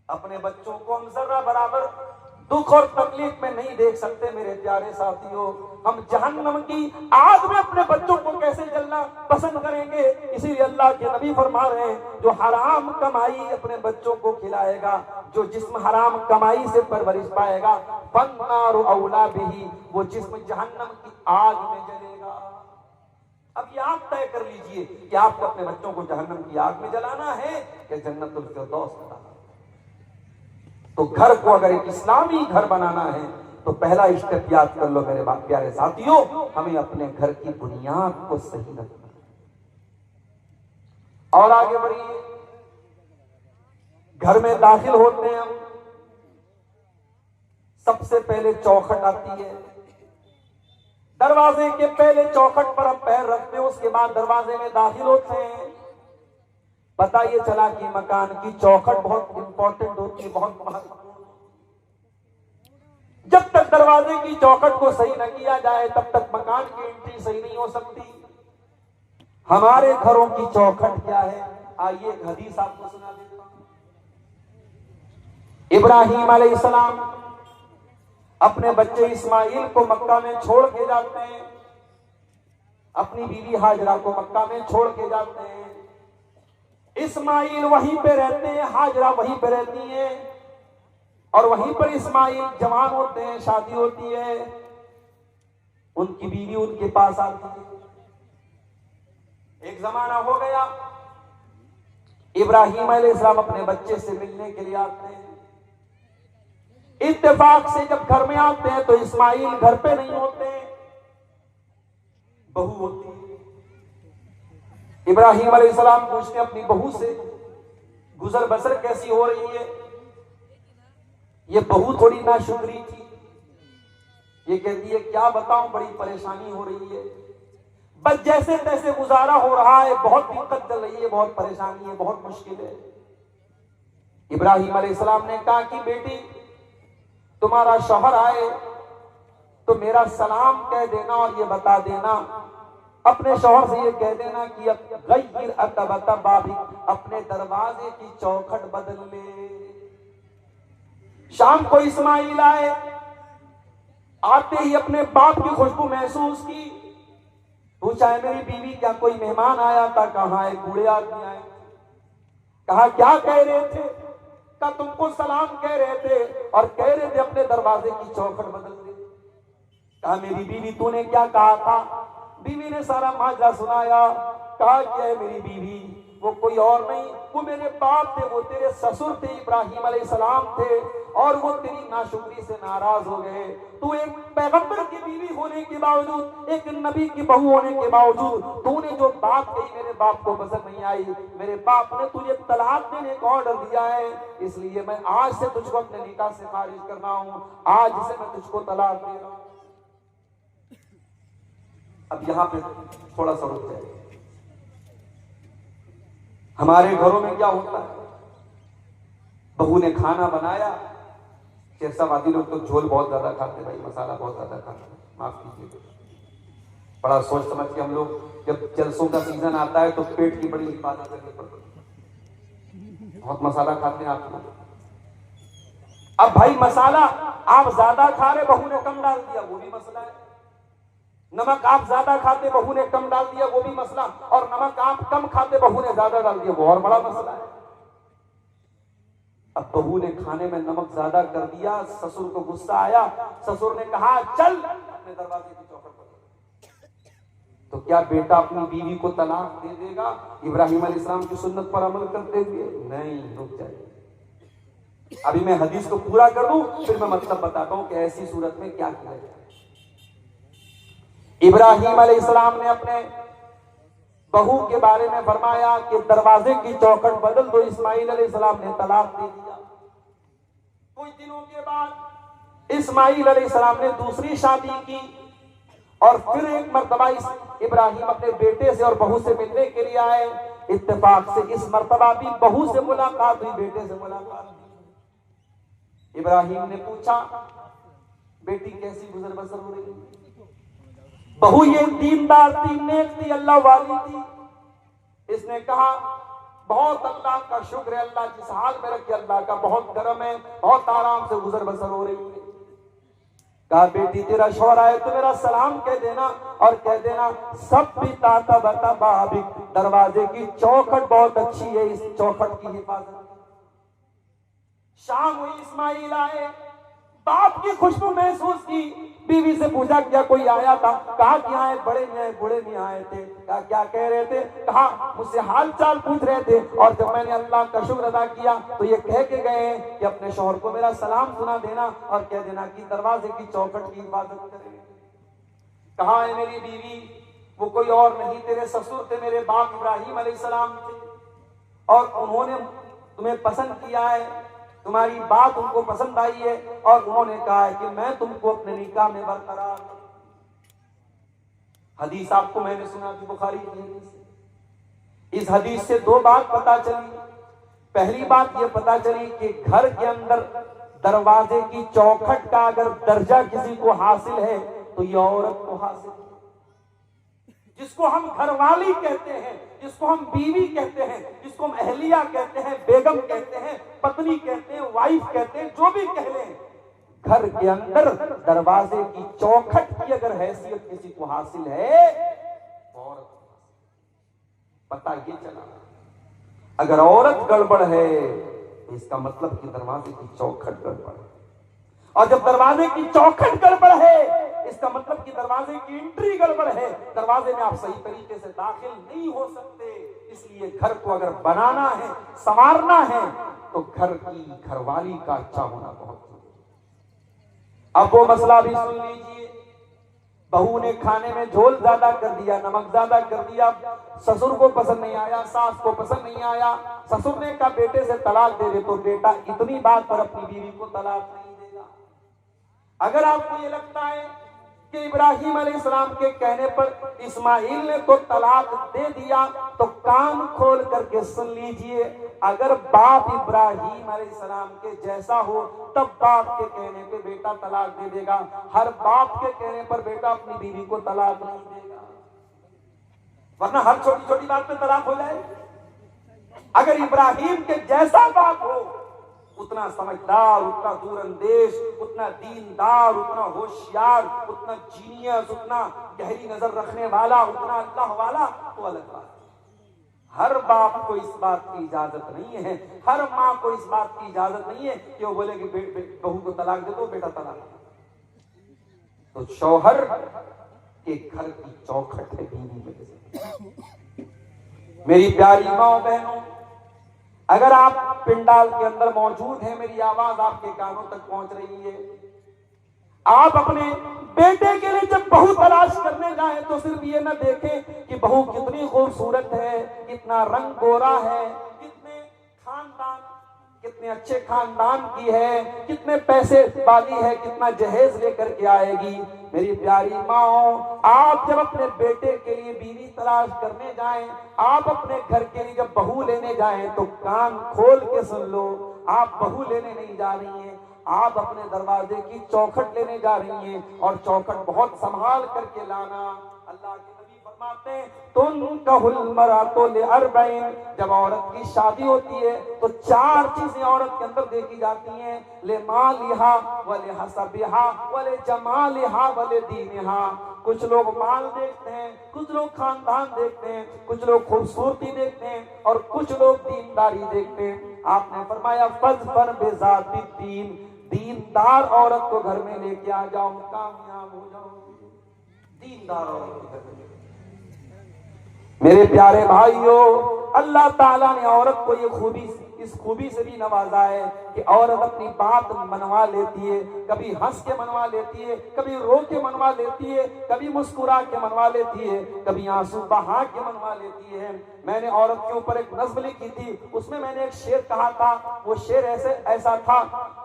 Speaker 1: अपने बच्चों को हम जरा बराबर दुख और तकलीफ में नहीं देख सकते। मेरे प्यारे साथियों, हम जहन्नम की आग में अपने बच्चों को कैसे जलना पसंद करेंगे? इसीलिए अल्लाह के नबी फरमा रहे हैं, जो हराम कमाई अपने बच्चों को खिलाएगा, जो जिस्म हराम कमाई से परवरिश पाएगा, फन्नारु औला बिही, वो जिस्म जहन्नम की आग में जलेगा। अब ये आप तय कर लीजिए कि आपको अपने बच्चों को जहन्नम की आग में जलाना है या जन्नतुल फिरदौस में लाना है। तो घर को अगर एक इस्लामी घर बनाना है तो पहला स्टेप याद कर लो मेरे प्यारे साथियों, हमें अपने घर की बुनियाद को सही रखना है। और आगे बढ़िए, घर में दाखिल होते हैं हम, सबसे पहले चौखट आती है। दरवाजे के पहले चौखट पर हम पैर रखते हैं, उसके बाद दरवाजे में दाखिल होते हैं। पता ये चला कि मकान की चौखट बहुत इंपॉर्टेंट होती है, बहुत महत्वपूर्ण। जब तक दरवाजे की चौखट को सही न किया जाए तब तक मकान की एंट्री सही नहीं हो सकती। हमारे घरों की चौखट क्या है? आइए एक हदीस आपको सुना देता हूं। इब्राहिम अलैहिस्सलाम अपने बच्चे इस्माइल को मक्का में छोड़ के जाते हैं, अपनी बीवी हाजरा को मक्का में छोड़ के जाते हैं। इस्माइल वहीं पे रहते हैं, हाजरा वहीं पे रहती हैं, और वहीं पर इस्माइल जवान होते हैं, शादी होती है, उनकी बीवी उनके पास आती है। एक जमाना हो गया, इब्राहिम अलैहिस्सलाम अपने बच्चे से मिलने के लिए आते हैं। इत्तेफाक से जब घर में आते हैं तो इस्माइल घर पे नहीं होते, बहू होती है। इब्राहिम अलैहिस्सलाम पूछते अपनी बहू से, गुजर बसर कैसी हो रही है? ये बहू थोड़ी नाशुक्री थी। ये कहती है क्या बताऊं, बड़ी परेशानी हो रही है, बस जैसे तैसे गुजारा हो रहा है, बहुत दिक्कत चल रही है, बहुत परेशानी है, बहुत मुश्किल है। इब्राहिम अलैहिस्सलाम ने कहा कि बेटी, तुम्हारा शौहर आए तो मेरा सलाम कह देना और ये बता देना, अपने शौहर से ये कह देना कि अब गय्यर अतबता बाबी, अपने दरवाजे की चौखट बदल ले। शाम को इस्माइल आए, आते ही अपने बाप की खुशबू महसूस की। पूछा है मेरी बीवी क्या कोई मेहमान आया था? कहा एक बूढ़े आदमी आए। कहा क्या कह रहे थे? कहा तुमको सलाम कह रहे थे और कह रहे थे अपने दरवाजे की चौखट बदल दे। कहा मेरी बीवी तूने क्या कहा था? बीवी ने सारा माजरा सुनाया। कहा क्या है मेरी बीवी, वो कोई और नहीं, वो मेरे बाप थे, वो तेरे ससुर थे इब्राहिम अलैहिस्सलाम थे, और वो तेरी नाशुक्री से नाराज हो गए। तू एक पैगंबर की बीवी होने के बावजूद, एक नबी की बहू होने के बावजूद तूने जो बात कही मेरे बाप को पसंद नहीं आई। मेरे बाप ने तुझे तलाक देने का ऑर्डर दिया है, इसलिए मैं आज से तुझको अपने निकाह से खारिज कर रहा हूं, आज से मैं तुझको तलाक दे रहा हूं। अब यहां पे थोड़ा सा रुक जाए। हमारे घरों में क्या होता है, बहू ने खाना बनाया, शेरशाबादी लोग तो झोल बहुत ज्यादा खाते भाई, मसाला बहुत ज्यादा खाते, माफ कीजिए, बड़ा सोच समझ के हम लोग जब जलसों का सीजन आता है तो पेट की बड़ी हिफाजत करनी पड़ती है, बहुत मसाला खाते हैं आप लोग। अब भाई मसाला आप ज्यादा खा रहे, बहू ने कम डाल दिया, वो भी मसला है। नमक आप ज्यादा खाते, बहू ने कम डाल दिया, वो भी मसला, और नमक आप कम खाते, बहू ने ज्यादा डाल दिया, वो और बड़ा मसला है। अब बहू ने खाने में नमक ज्यादा कर दिया, ससुर को गुस्सा आया, ससुर ने कहा चल अपने दरवाजे की चौखट पर। तो क्या बेटा अपनी बीवी को तलाक दे देगा इब्राहिम अलैहिस्सलाम की सुन्नत पर अमल करते हुए? नहीं, रुक जाइए, अभी मैं हदीस को पूरा कर दूं, फिर मैं मतलब बताता हूं कि ऐसी सूरत में क्या किया जाए। इब्राहिम अलैहिस्सलाम ने अपने बहू के बारे में फरमाया कि दरवाजे की चौखट बदल दो। इस्माइल अलैहिस्सलाम ने तलाक दे दिया। कुछ दिनों के बाद इस्माइल अलैहिस्सलाम ने दूसरी शादी की, और फिर एक मर्तबा इब्राहिम अपने बेटे से और बहू से मिलने के लिए आए। इत्तेफाक से इस मर्तबा भी बहू से मुलाकात हुई, बेटे से मुलाकात हुई। इब्राहिम ने पूछा बेटी कैसी गुजर बसर हो रही है? बहू ये दीनदार थी, नेक थी, अल्लाह वाली थी। इसने कहा बहुत अल्लाह का शुक्र है, अल्लाह जिस हाल में रखे अल्लाह का बहुत करम है, बहुत आराम से गुजर बसर हो रही है। कहा बेटी तेरा शौहर आए तो मेरा सलाम कह देना, और कह देना सब भी ताता बता बाबिक, दरवाजे की चौखट बहुत अच्छी है, इस चौखट की हिफाजत। शाम हुई, इस्माइल आए, बाप की खुशबू महसूस की। बीवी से पूछा क्या कोई आया था? कहा कि आए बड़े मियां बूढ़े मियां आए थे। कहा क्या कह रहे थे? कहा मुझसे हाल चाल पूछ रहे थे, और जब मैंने अल्लाह का शुक्र अदा किया तो ये कह के गए हैं कि अपने शौहर को मेरा सलाम सुना देना और कह देना कि दरवाजे की चौखट की हिफाजत करें। कहा है मेरी बीवी? वो कोई और नहीं, तेरे ससुर थे, मेरे बाप इब्राहिम अलैहिस्सलाम थे, और उन्होंने तुम्हें पसंद किया है, तुम्हारी बात उनको पसंद आई है, और उन्होंने कहा है कि मैं तुमको अपने निकाह में बरकरार। हदीस आपको मैंने सुना थी, बुखारी की हदीस। इस हदीस से दो बात पता चली। पहली बात यह पता चली कि घर के अंदर दरवाजे की चौखट का अगर दर्जा किसी को हासिल है तो यह औरत को हासिल है। जिसको हम घरवाली कहते हैं, जिसको हम बीवी कहते हैं, जिसको हम अहलिया कहते हैं, बेगम कहते हैं, पत्नी कहते हैं, वाइफ कहते हैं, जो भी कह लें, घर के अंदर दरवाजे की चौखट की अगर हैसियत किसी को हासिल है, औरत पता ये चला। अगर औरत गड़बड़ है तो इसका मतलब कि दरवाजे की चौखट गड़बड़ है, और जब दरवाजे की चौखट गड़बड़ है इसका मतलब कि दरवाजे की एंट्री गड़बड़ है, दरवाजे में आप सही तरीके से दाखिल नहीं हो सकते। इसलिए घर को अगर बनाना है, संवारना है, तो घर की घरवाली का अच्छा होना बहुत जरूरी है। अब वो मसला भी सुन लीजिए, बहू ने खाने में झोल ज्यादा कर दिया, नमक ज्यादा कर दिया, ससुर को पसंद नहीं आया, सास को पसंद नहीं आया, ससुर ने कहा बेटे से तलाक दे दे, तो बेटा इतनी बात पर अपनी बीवी को तलाक नहीं देगा। अगर आपको ये लगता है कि इब्राहिम अलैहिस्सलाम के कहने पर इस्माइल ने तो तलाक दे दिया, तो कान खोल करके सुन लीजिए, अगर बाप इब्राहिम अलैहिस्सलाम के जैसा हो तब बाप के कहने पे बेटा तलाक दे देगा। हर बाप के कहने पर बेटा अपनी बीवी को तलाक नहीं देगा, वरना हर छोटी छोटी बात पे तलाक हो जाए। अगर इब्राहिम के जैसा बाप हो, उतना समझदार, उतना दूरअंदेश, उतना दीनदार, उतना होशियार, उतना जीनियस, उतना गहरी नजर रखने वाला, उतना अल्लाह वाला, तो अलग बात। हर बाप को इस बात की इजाजत नहीं है, हर माँ को इस बात की इजाजत नहीं है कि वो बोले कि बहू को तलाक दे दो, बेटा तलाक। तो शौहर के घर की चौखट है बीवी में। मेरी प्यारी माँ बहनों, अगर आप पिंडाल के अंदर मौजूद हैं, मेरी आवाज आपके कानों तक पहुंच रही है, आप अपने बेटे के लिए जब बहू तलाश करने जाएं तो सिर्फ ये ना देखें कि बहू कितनी खूबसूरत है, कितना रंग गोरा है, कितने अच्छे खानदान की है, कितने पैसे वाली है, कितना जहेज लेकर के आएगी। मेरी प्यारी माओ, आप जब अपने बेटे के लिए बीवी तलाश करने जाएं, आप अपने घर के लिए जब बहू लेने जाएं, तो कान खोल के सुन लो, आप बहू लेने नहीं जा रही हैं, आप अपने दरवाजे की चौखट लेने जा रही हैं, और चौखट बहुत संभाल करके लाना। अल्लाह के नबी फरमाते हैं, तुनकहुल मरातो लिअरबईन, जब औरत की शादी होती है तो 4 चीजें औरत के अंदर देखी जाती हैं, ले मालिहा वले हसबिहा वले जमालिहा वले दीनिहा। कुछ लोग माल देखते हैं, कुछ लोग खानदान देखते हैं, कुछ लोग खूबसूरती देखते हैं, और कुछ लोग दीनदारी देखते हैं। आपने फरमाया फज़फर बिज़ाति दीन, दीनदार औरत को घर में लेके आ जाओ, कामयाब हो जाओ। दीनदार औरत को घर में, मेरे प्यारे भाइयों, अल्लाह ताला ने औरत को ये खूबी, इस खूबी से भी नवाजा है कि औरत अपनी बात मनवा लेती है, कभी हंस के मनवा लेती है, कभी रो के मनवा लेती है, कभी मुस्कुरा के मनवा लेती है, कभी आंसू बहा के मनवा लेती है। मैंने औरत के ऊपर एक नज़्म लिखी थी, उसमें मैंने एक शेर कहा था, वो शेर ऐसा था,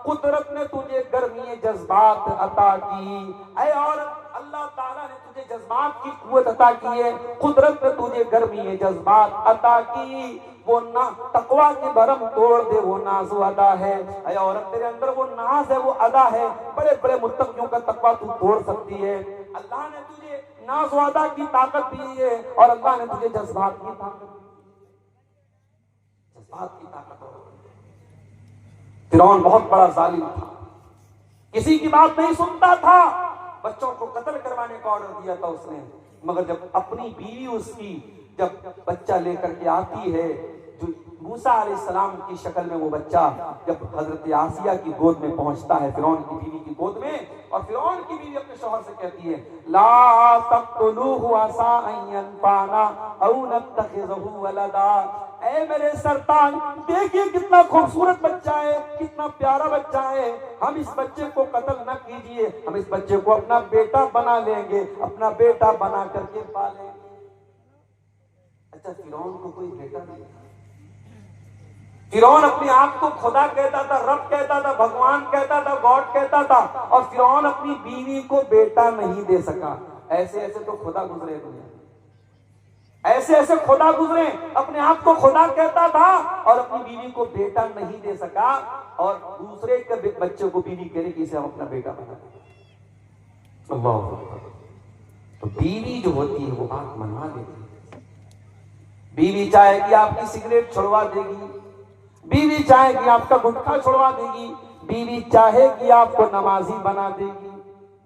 Speaker 1: कुदरत ने तुझे गर्मी जज्बात अता की, ऐ औरत अल्लाह ताला ने तुझे जज्बात की कुव्वत अता की है, कुदरत ने तुझे गर्मी जज्बात अता की, वो ना तकवा की भरम तोड़ दे, वो नाज़ो अदा है। ऐ औरत, तेरे अंदर वो नाज है, वो अदा है, बड़े बड़े मुत्तकियों का तकवा तू तोड़ सकती है। अल्लाह ने तुझे नाज़ो अदा की ताकत दी है, और अल्लाह ने तुझे जज्बात की ताकत, जज्बात की ताकत। फिरौन बहुत बड़ा जालिम था, किसी की बात नहीं सुनता था, बच्चों को कत्ल करवाने का ऑर्डर दिया था उसने, मगर जब अपनी बीवी उसकी जब बच्चा लेकर के आती है, जो मूसा अलैहिस्सलाम की शक्ल में वो बच्चा जब हजरत आसिया की गोद में पहुंचता है, फिरौन की बीवी की गोद में, और फिरौन की बीवी अपने शौहर से कहती है, ला तक़तुलूहु असा अन यनफाना औ नत्तखिज़हु वलदा। ऐ मेरे सरताज, देखिए कितना खूबसूरत बच्चा है, कितना प्यारा बच्चा है, हम इस बच्चे को कत्ल न कीजिए, हम इस बच्चे को अपना बेटा बना लेंगे, अपना बेटा बना करके पालेंगे। अच्छा, फिरौन को कोई बेटा नहीं था। फिरौन अपने आप को खुदा कहता था, रब कहता था, भगवान कहता था, गॉड कहता था, और फिरौन अपनी बीवी को बेटा नहीं दे सका। ऐसे ऐसे तो खुदा गुजरे दुनिया, ऐसे ऐसे खुदा गुजरे, अपने आप को खुदा कहता था और अपनी बीवी को बेटा नहीं दे सका, और दूसरे के बच्चे को बीवी कह रही कि इसे हम अपना बेटा बना दें। अल्लाह। तो बीवी जो होती है वो बात मनवा देती है। बीवी चाहेगी आपकी सिगरेट छुड़वा देगी, बीवी चाहेगी आपका गुटखा छुड़वा देगी, बीवी चाहेगी आपको नमाजी बना देगी।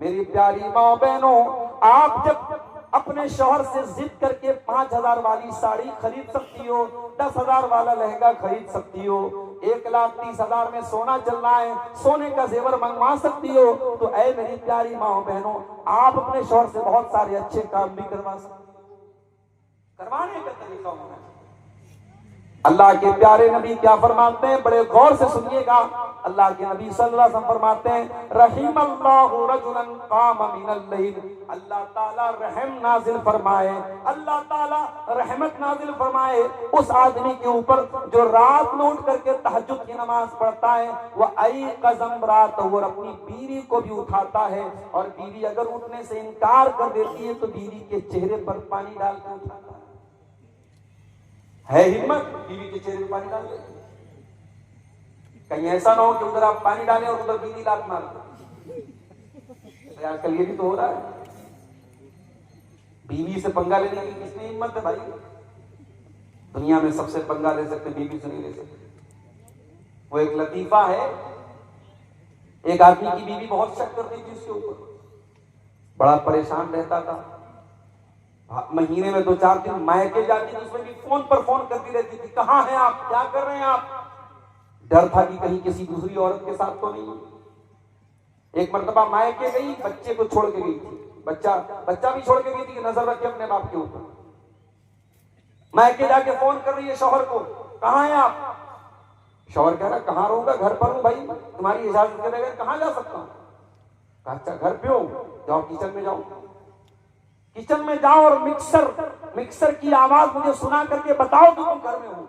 Speaker 1: मेरी प्यारी माँ बहनों, आप जब अपने शौहर से जिद करके 5000 वाली साड़ी खरीद सकती हो, 10,000 वाला लहंगा खरीद सकती हो, 1,30,000 में सोना चल रहा है, सोने का जेवर मंगवा सकती हो, तो ऐ मेरी प्यारी माओ बहनों, आप अपने शौहर से बहुत सारे अच्छे काम भी करवा सकते हो। करवाने का तरीका होना चाहिए। अल्लाह के प्यारे नबी क्या फरमाते हैं, बड़े गौर से सुनिएगा। अल्लाह के नबी सल्लल्लाहु अलैहि वसल्लम फरमाते हैं, रहीमल्लाहु रजुलन काम मिनल लैल, अल्लाह ताला रहम नाजिल फरमाए, अल्लाह ताला रहमत नाजिल फरमाए उस आदमी के ऊपर जो रात में उठ करके तहज्जुद की नमाज पढ़ता है। वह आई कज़म रात, और अपनी बीवी को भी उठाता है, और बीवी अगर उठने से इनकार कर देती है तो बीवी के चेहरे पर पानी डाल के उठाता है हिम्मत बीवी के चेहरे पर पानी डाल दे। कहीं ऐसा ना हो कि उधर आप पानी डालें और उधर बीवी लात मार दे। आजकल ये भी तो हो रहा है, बीवी से पंगा लेने की किसने हिम्मत है भाई? दुनिया में सबसे पंगा ले सकते, बीवी से नहीं ले सकते। वो एक लतीफा है, एक आदमी की बीवी बहुत शक करती थी उसके ऊपर, बड़ा परेशान रहता था, महीने में 2-4 दिन मायके जाती थी, उसमें भी फोन पर फोन करती रहती थी, कहां हैं आप, क्या कर रहे हैं आप? डर था कि कहीं किसी दूसरी औरत के साथ तो नहीं। एक मर्तबा मायके गई, बच्चे को छोड़ के गई थी, बच्चा भी छोड़ के गई थी कि नजर रखे अपने बाप के ऊपर। मायके जाके फोन कर रही है शौहर को, कहां हैं आप? शौहर कह रहा कहां रहूंगा, घर पर हूं भाई, तुम्हारी इजाजत के बगैर कहां जा सकता हूं? अच्छा घर पे हो, जाओ किचन में जाओ, किचन में जाओ और मिक्सर की आवाज मुझे सुना करके बताओ कि तुम घर में हो।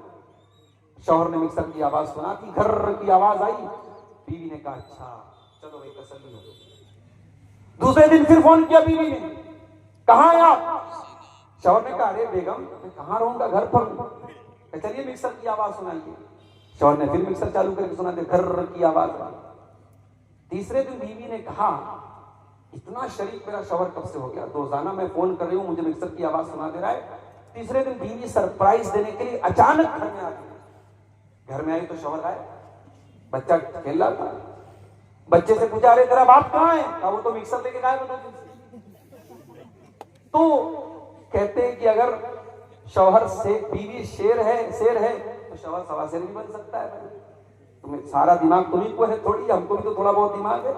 Speaker 1: शौहर ने मिक्सर की आवाज सुना दी, घर की आवाज आई, बीवी ने कहा अच्छा चलो भाई तसल्ली हो गई। दूसरे दिन फिर फोन किया बीवी ने, कहां हैं आप? शौहर ने कहा अरे बेगम मैं कहां रहूंगा, घर पर हूं। चलिए मिक्सर की आवाज सुनाइए। शौहर ने फिर मिक्सर चालू करके सुना दे, घर की आवाज आई। तीसरे दिन बीवी ने कहा इतना शरीफ मेरा शौहर कब से हो गया, रोजाना मैं फोन कर रही हूं, मुझे मिक्सर की आवाज सुना दे रहा है। तीसरे दिन बीवी सरप्राइज देने के लिए अचानक घर में आ गई। घर में आई तो शौहर आए, बच्चा खेल रहा था, बच्चे से पूछा अरे तेरा बाप कहां है? कहा वो तो मिक्सर लेके गायब हो गया। तो कहते हैं कि अगर शौहर से बीवी शेर है तो शौहर सवा शेर भी बन सकता है। तुम्हें सारा दिमाग तुम्हीं को है थोड़ी, हमको भी तो थोड़ा बहुत दिमाग है।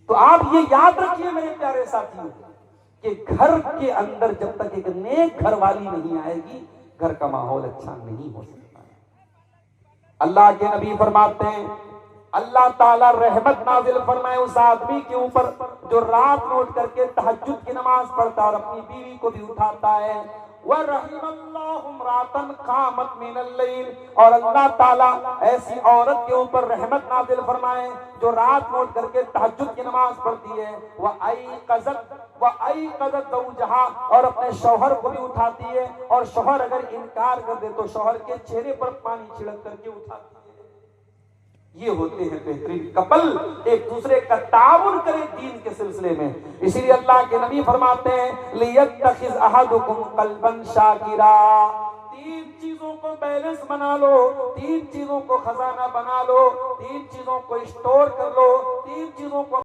Speaker 1: तो आप ये याद रखिए मेरे प्यारे साथियों कि घर के अंदर जब तक एक नेक घर वाली नहीं आएगी, घर का माहौल अच्छा नहीं हो सकता है। अल्लाह के नबी फरमाते हैं, अल्लाह ताला रहमत नाजिल फरमाए उस आदमी के ऊपर जो रात में उठ करके तहज्जुद की नमाज पढ़ता है और अपनी बीवी को भी उठाता है। वह रहीमल्लाहु इम्रातन कामत मिनल लैल, और अल्लाह ताला ऐसी औरत के ऊपर रहमत नाजिल फरमाए जो रात में उठ करके तहज्जुद की नमाज पढ़ती है। वह आई कज़त ज़ौजहा, और अपने शौहर को भी उठाती है, और शौहर अगर इनकार कर दे तो शौहर के चेहरे पर पानी छिड़क करके उठाती है। ये होते हैं बेहतरीन कपल, एक दूसरे का ताउन करे दीन के सिलसिले में। इसीलिए अल्लाह के नबी फरमाते हैं लियत्तखिज़ अहदुकुम क़ल्बन शाकिरा, 3 चीजों को बैलेंस बना लो, 3 चीजों को खजाना बना लो, 3 चीजों को स्टोर कर लो, 3 चीजों को